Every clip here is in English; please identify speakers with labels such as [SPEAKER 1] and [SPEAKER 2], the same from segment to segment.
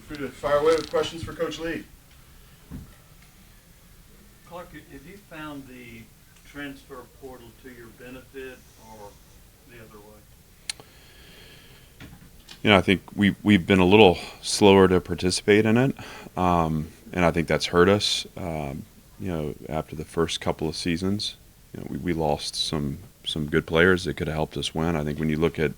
[SPEAKER 1] free to fire away with questions for Coach Lee.
[SPEAKER 2] Clark, have you found the transfer portal to your benefit or the other way?
[SPEAKER 3] I think we've been a little slower to participate in it, and I think that's hurt us. After the first couple of seasons, we lost some good players that could have helped us win. I think when you look at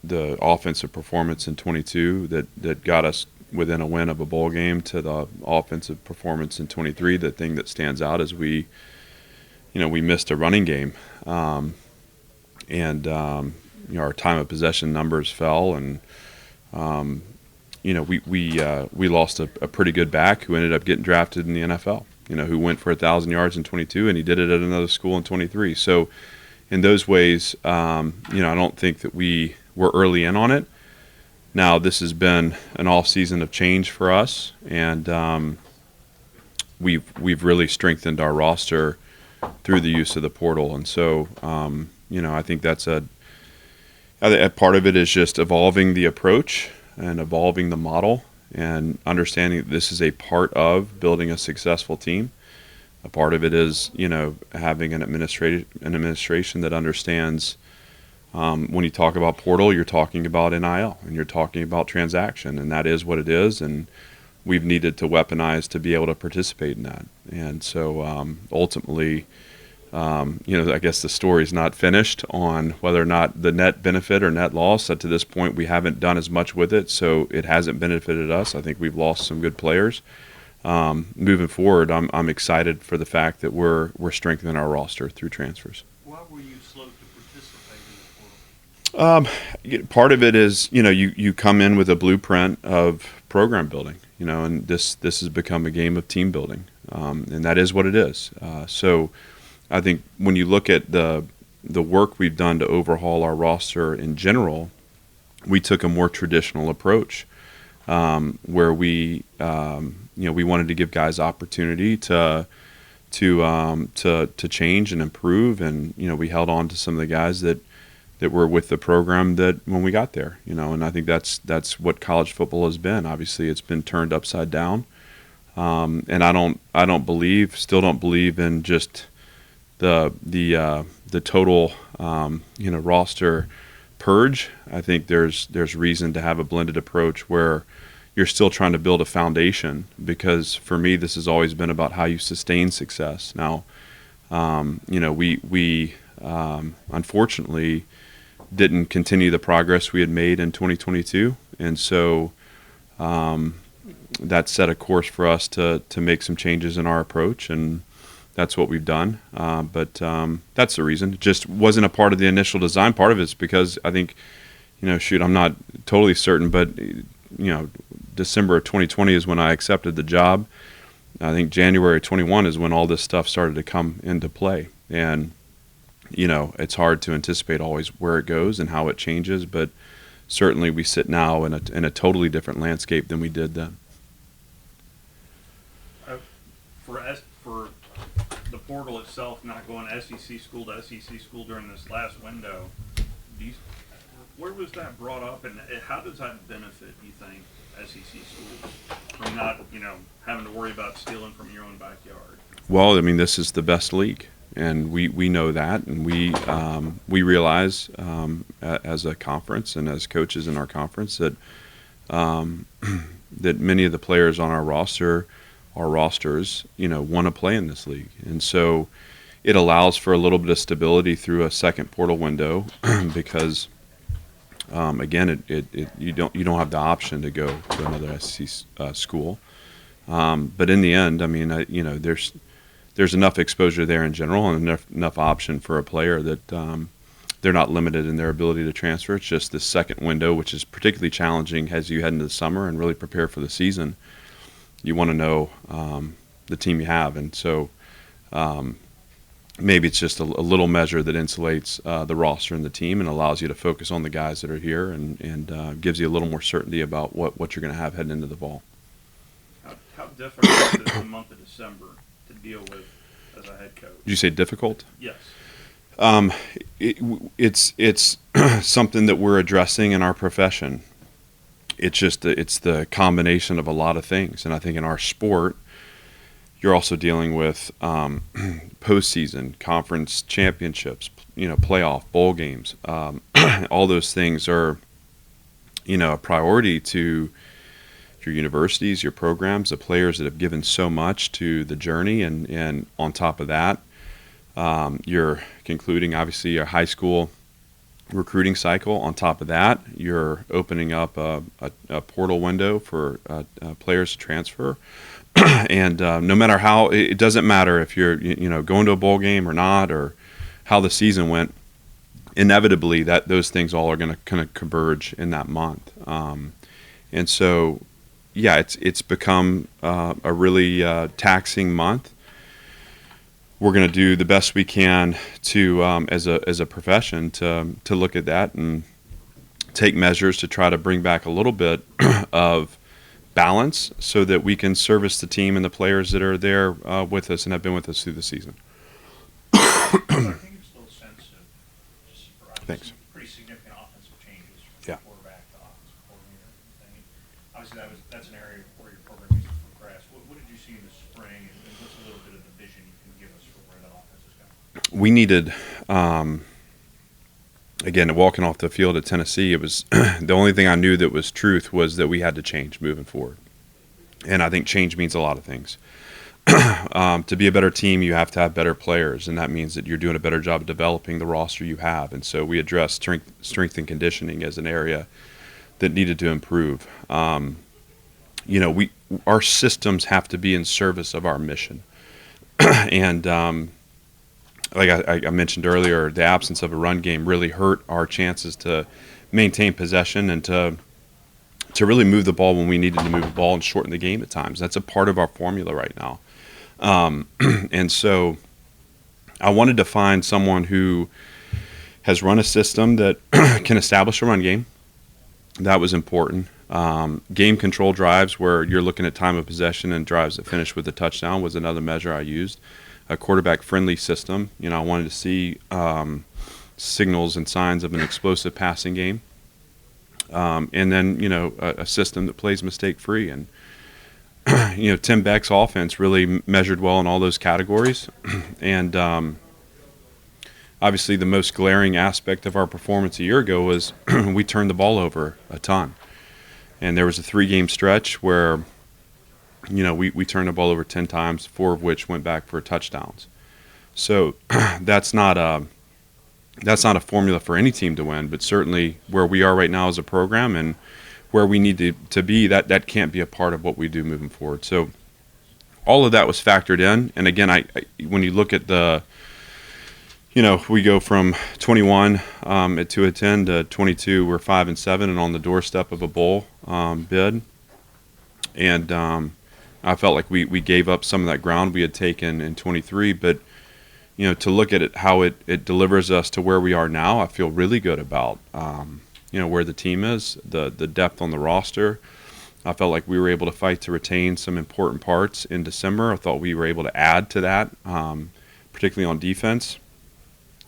[SPEAKER 3] the offensive performance in 22 that got us within a win of a bowl game to the offensive performance in 23, the thing that stands out is we missed a running game, and our time of possession numbers fell, and we lost a pretty good back who ended up getting drafted in the NFL. Who went for 1,000 yards in 22, and he did it at another school in 23. So, in those ways, I don't think that we were early in on it. Now, this has been an off season of change for us, and we've really strengthened our roster through the use of the portal, and so I think that's a part of it is just evolving the approach and evolving the model and understanding that this is a part of building a successful team. A part of it is, having an administration that understands when you talk about portal, you're talking about NIL and you're talking about transaction, and that is what it is. And we've needed to weaponize to be able to participate in that. And so ultimately, I guess the story's not finished on whether or not the net benefit or net loss. To this point, we haven't done as much with it, so it hasn't benefited us. I think we've lost some good players. Moving forward, I'm excited for the fact that we're strengthening our roster through transfers.
[SPEAKER 2] Why were you slow to participate in the portal?
[SPEAKER 3] Part of it is, you come in with a blueprint of program building, and this has become a game of team building, and that is what it is. So I think when you look at the work we've done to overhaul our roster in general, we took a more traditional approach, where we wanted to give guys opportunity to change and improve, and we held on to some of the guys that were with the program that when we got there, and I think that's what college football has been. Obviously, it's been turned upside down, and I don't believe in just the total roster purge. I think there's reason to have a blended approach where you're still trying to build a foundation, because for me this has always been about how you sustain success. Now, we unfortunately didn't continue the progress we had made in 2022, and so that set a course for us to make some changes in our approach, and that's what we've done. But that's the reason. It just wasn't a part of the initial design. Part of it's because I think, I'm not totally certain, but, December of 2020 is when I accepted the job. I think January 21 is when all this stuff started to come into play. And, it's hard to anticipate always where it goes and how it changes, but certainly we sit now in a totally different landscape than we did then.
[SPEAKER 2] For the portal itself not going SEC school to SEC school during this last window, where was that brought up, and how does that benefit, you think, SEC schools from not, having to worry about stealing from your own backyard?
[SPEAKER 3] Well, this is the best league, and we know that, and we realize as a conference and as coaches in our conference that that many of the players on our rosters, want to play in this league, and so it allows for a little bit of stability through a second portal window, because again, you don't have the option to go to another SEC school, but in the end, there's enough exposure there in general and enough option for a player that they're not limited in their ability to transfer. It's just this second window, which is particularly challenging as you head into the summer and really prepare for the season. You want to know the team you have, and so maybe it's just a little measure that insulates the roster and the team and allows you to focus on the guys that are here, and gives you a little more certainty about what you're going to have heading into the fall.
[SPEAKER 2] How difficult is the month of December to deal with as a head coach?
[SPEAKER 3] Did you say difficult?
[SPEAKER 2] Yes.
[SPEAKER 3] It's something that we're addressing in our profession. it's the combination of a lot of things. And I think in our sport, you're also dealing with postseason, conference championships, playoff, bowl games. All those things are, a priority to your universities, your programs, the players that have given so much to the journey. And on top of that, you're concluding, obviously, your high school recruiting cycle. On top of that, you're opening up a portal window for players to transfer. And no matter how, it doesn't matter if you're going to a bowl game or not, or how the season went. Inevitably, that those things all are going to kind of converge in that month. And so, yeah, it's become a really taxing month. We're going to do the best we can to, as a profession, to look at that and take measures to try to bring back a little bit of balance, so that we can service the team and the players that are there with us and have been with us through the season.
[SPEAKER 4] I think it's still a sense of just
[SPEAKER 3] Thanks.
[SPEAKER 4] pretty significant offensive changes from
[SPEAKER 3] Yeah.
[SPEAKER 4] quarterback to offensive coordinator. I mean, obviously, that's an area where your program needs to progress. What did you see in the spring, and what's a little bit of the vision you can give us for where that offense is going?
[SPEAKER 3] We needed, again, walking off the field at Tennessee, it was the only thing I knew that was truth was that we had to change moving forward. And I think change means a lot of things. To be a better team, you have to have better players, and that means that you're doing a better job of developing the roster you have. And so we addressed strength and conditioning as an area that needed to improve. Our systems have to be in service of our mission. And like I mentioned earlier, the absence of a run game really hurt our chances to maintain possession and to really move the ball when we needed to move the ball and shorten the game at times. That's a part of our formula right now. And so I wanted to find someone who has run a system that can establish a run game. That was important. Game control drives where you're looking at time of possession and drives that finish with a touchdown was another measure I used. A quarterback-friendly system. I wanted to see signals and signs of an explosive passing game. And then, a system that plays mistake-free. And, Tim Beck's offense really measured well in all those categories. And obviously the most glaring aspect of our performance a year ago was we turned the ball over a ton. And there was a 3-game stretch where, we turned the ball over 10 times, 4 of which went back for touchdowns. So that's not a formula for any team to win, but certainly where we are right now as a program and where we need to be, that can't be a part of what we do moving forward. So all of that was factored in. And again, I when you look at we go from 21 at 2-10 to 22, we're 5-7 and on the doorstep of a bowl bid. And I felt like we gave up some of that ground we had taken in 23, but to look at it, how it delivers us to where we are now, I feel really good about, where the team is, the depth on the roster. I felt like we were able to fight to retain some important parts in December. I thought we were able to add to that, particularly on defense,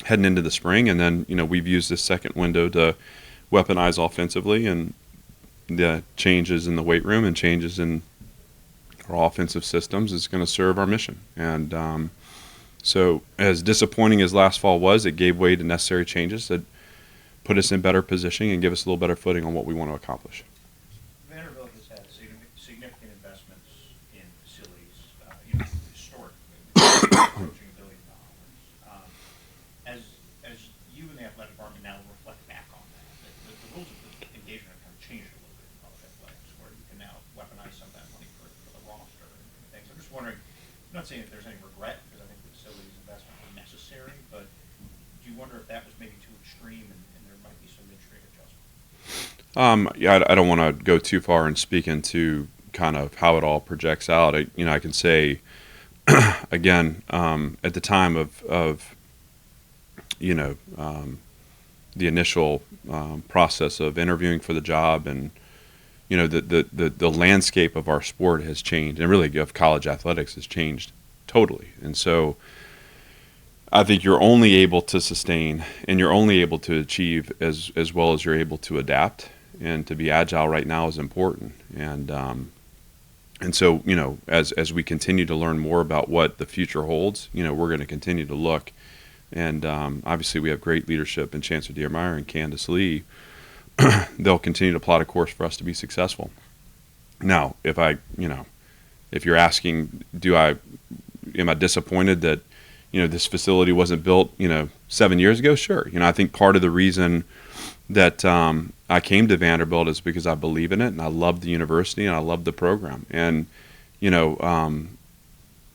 [SPEAKER 3] heading into the spring. And then, we've used this second window to weaponize offensively, and the changes in the weight room and changes in our offensive systems is going to serve our mission. And so as disappointing as last fall was, it gave way to necessary changes that put us in better position and give us a little better footing on what we want to accomplish.
[SPEAKER 4] Vanderbilt has had significant investments in facilities, historically, approaching $1 billion. As you and the athletic department now reflect back on that, the rules of engagement have kind of changed a little bit in college athletics, where you can now weaponize some of that money for the roster and things. I'm just wondering, I'm not saying that there's any regret, because I think the facilities investment are necessary, but do you wonder if that was maybe too extreme and there might be some midstream adjustment?
[SPEAKER 3] I don't want to go too far and speak into kind of how it all projects out. I can say, again, at the time of the initial process of interviewing for the job, and the landscape of our sport has changed, and really of college athletics has changed totally. And so I think you're only able to sustain and you're only able to achieve as well as you're able to adapt. and to be agile right now is important. And so, as we continue to learn more about what the future holds, we're going to continue to look. And obviously, we have great leadership in Chancellor Diermeyer and Candace Lee. They'll continue to plot a course for us to be successful. Now, if you're asking, am I disappointed that, this facility wasn't built, 7 years ago? Sure. I think part of the reason that I came to Vanderbilt is because I believe in it, and I love the university, and I love the program. And,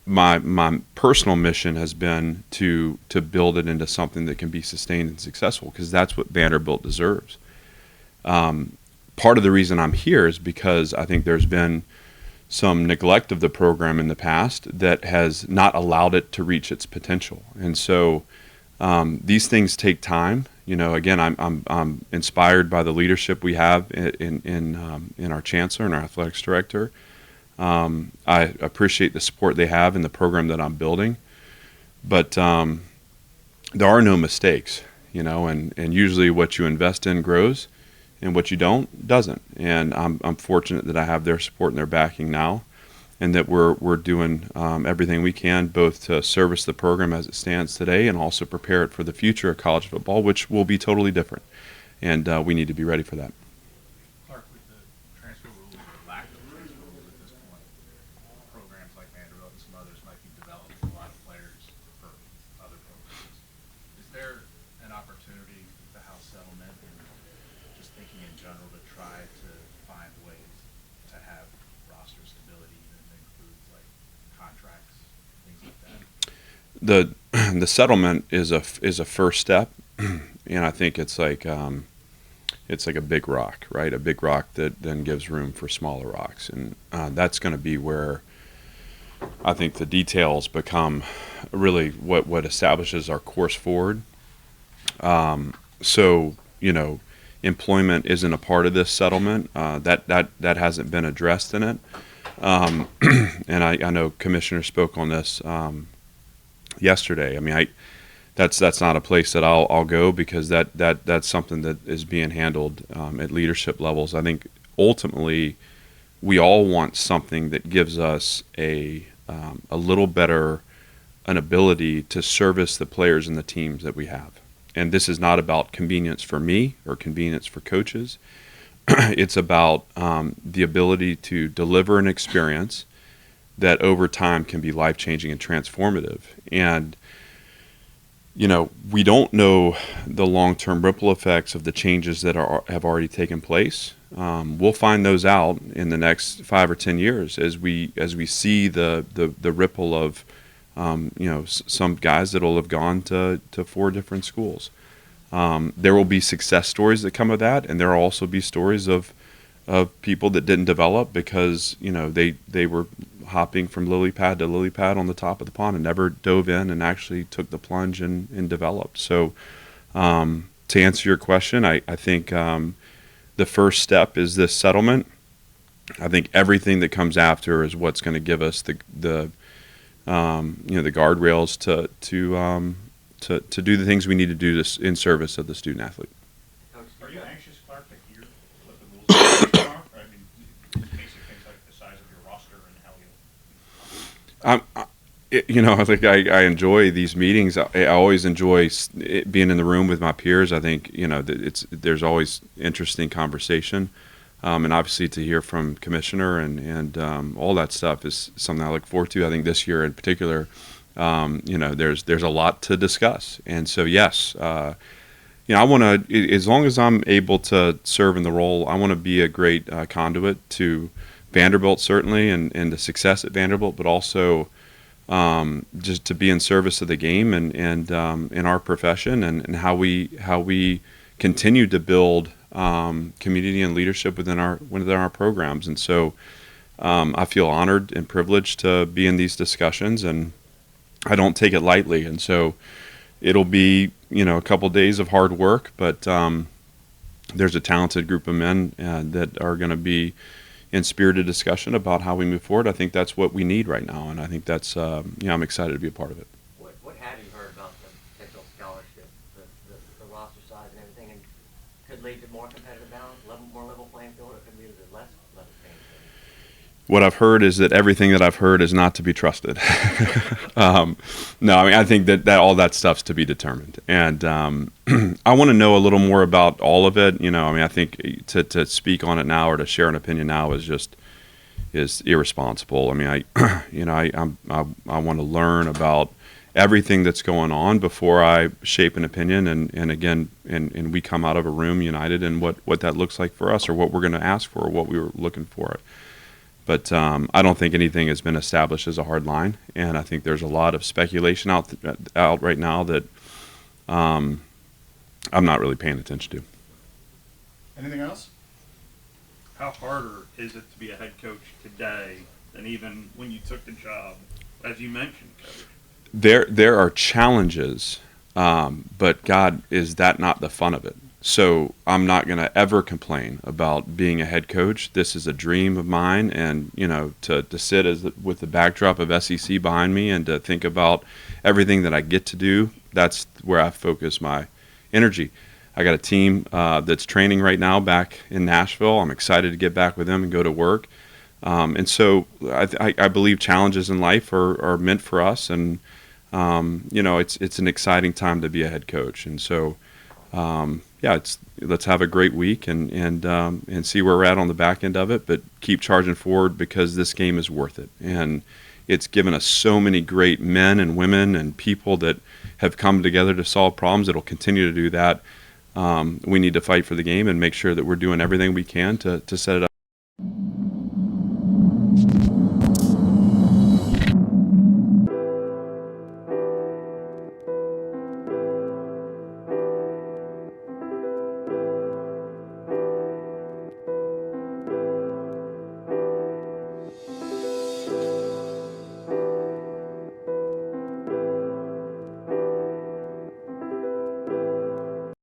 [SPEAKER 3] my personal mission has been to build it into something that can be sustained and successful, because that's what Vanderbilt deserves. Part of the reason I'm here is because I think there's been some neglect of the program in the past that has not allowed it to reach its potential. And so these things take time. Again, I'm inspired by the leadership we have in our chancellor and our athletics director. I appreciate the support they have in the program that I'm building, but there are no mistakes, and usually what you invest in grows, and what you don't doesn't. And I'm fortunate that I have their support and their backing now, and that we're doing everything we can both to service the program as it stands today and also prepare it for the future of college football, which will be totally different. And we need to be ready for that.
[SPEAKER 4] Clark, with the transfer rules or lack of transfer rules at this point, programs like Vanderbilt and some others might be developing a lot of players for other programs. Is there an opportunity with the House settlement and just thinking in general to try to find ways to have roster stability that includes like contracts, things like that?
[SPEAKER 3] The settlement is a first step, and I think it's like a big rock, right? A big rock that then gives room for smaller rocks, and that's going to be where I think the details become really what establishes our course forward. So employment isn't a part of this settlement. That hasn't been addressed in it, and I know Commissioner spoke on this yesterday. I mean, that's not a place that I'll go, because that's something that is being handled at leadership levels. I think ultimately we all want something that gives us a little better an ability to service the players and the teams that we have. And this is not about convenience for me or convenience for coaches. It's about the ability to deliver an experience that over time can be life-changing and transformative. And we don't know the long-term ripple effects of the changes that have already taken place. We'll find those out in the next 5 or 10 years as we see the ripple of some guys that will have gone to 4 different schools. There will be success stories that come of that, and there will also be stories of people that didn't develop because they were hopping from lily pad to lily pad on the top of the pond and never dove in and actually took the plunge and developed. So to answer your question, I think the first step is this settlement. I think everything that comes after is what's going to give us the guardrails to do the things we need to do in service of the student athlete.
[SPEAKER 4] Are you anxious, Clark, to hear what the rules are? I mean, basic things like the size of your roster and how
[SPEAKER 3] I think I enjoy these meetings. I always enjoy being in the room with my peers. I think there's always interesting conversation, and obviously to hear from Commissioner and all that stuff is something I look forward to. I think this year in particular, there's a lot to discuss, and so yes, I want to, as long as I'm able to serve in the role, I want to be a great conduit to Vanderbilt, certainly, and the success at Vanderbilt, but also just to be in service of the game and in our profession and how we continue to build community and leadership within our programs. And so I feel honored and privileged to be in these discussions, and I don't take it lightly. And so it'll be a couple days of hard work, but there's a talented group of men that are going to be in spirited discussion about how we move forward. I think that's what we need right now, and I think that's I'm excited to be a part of it.
[SPEAKER 5] What have you heard about the potential scholarship, the roster size and everything? And could lead to more competitive balance, more level playing field, or could lead to less level playing field?
[SPEAKER 3] What I've heard is that everything that I've heard is not to be trusted. No, I mean, I think that all that stuff's to be determined. And I want to know a little more about all of it. You know, I mean, I think to speak on it now or to share an opinion now is irresponsible. I mean, I want to learn about everything that's going on before I shape an opinion. And we come out of a room united in what that looks like for us, or what we're going to ask for, or what we were looking for. But I don't think anything has been established as a hard line, and I think there's a lot of speculation out right now that I'm not really paying attention to.
[SPEAKER 1] Anything else?
[SPEAKER 2] How harder is it to be a head coach today than even when you took the job, as you mentioned, Coach?
[SPEAKER 3] There are challenges, but God, is that not the fun of it? So I'm not going to ever complain about being a head coach. This is a dream of mine, and you know, to sit with the backdrop of SEC behind me and to think about everything that I get to do, that's where I focus my energy. I got a team that's training right now back in Nashville. I'm excited to get back with them and go to work. And so I believe challenges in life are meant for us, and you know, it's an exciting time to be a head coach. And so yeah, let's have a great week and see where we're at on the back end of it, but keep charging forward, because this game is worth it. And it's given us so many great men and women and people that have come together to solve problems. It'll continue to do that. We need to fight for the game and make sure that we're doing everything we can to set it up.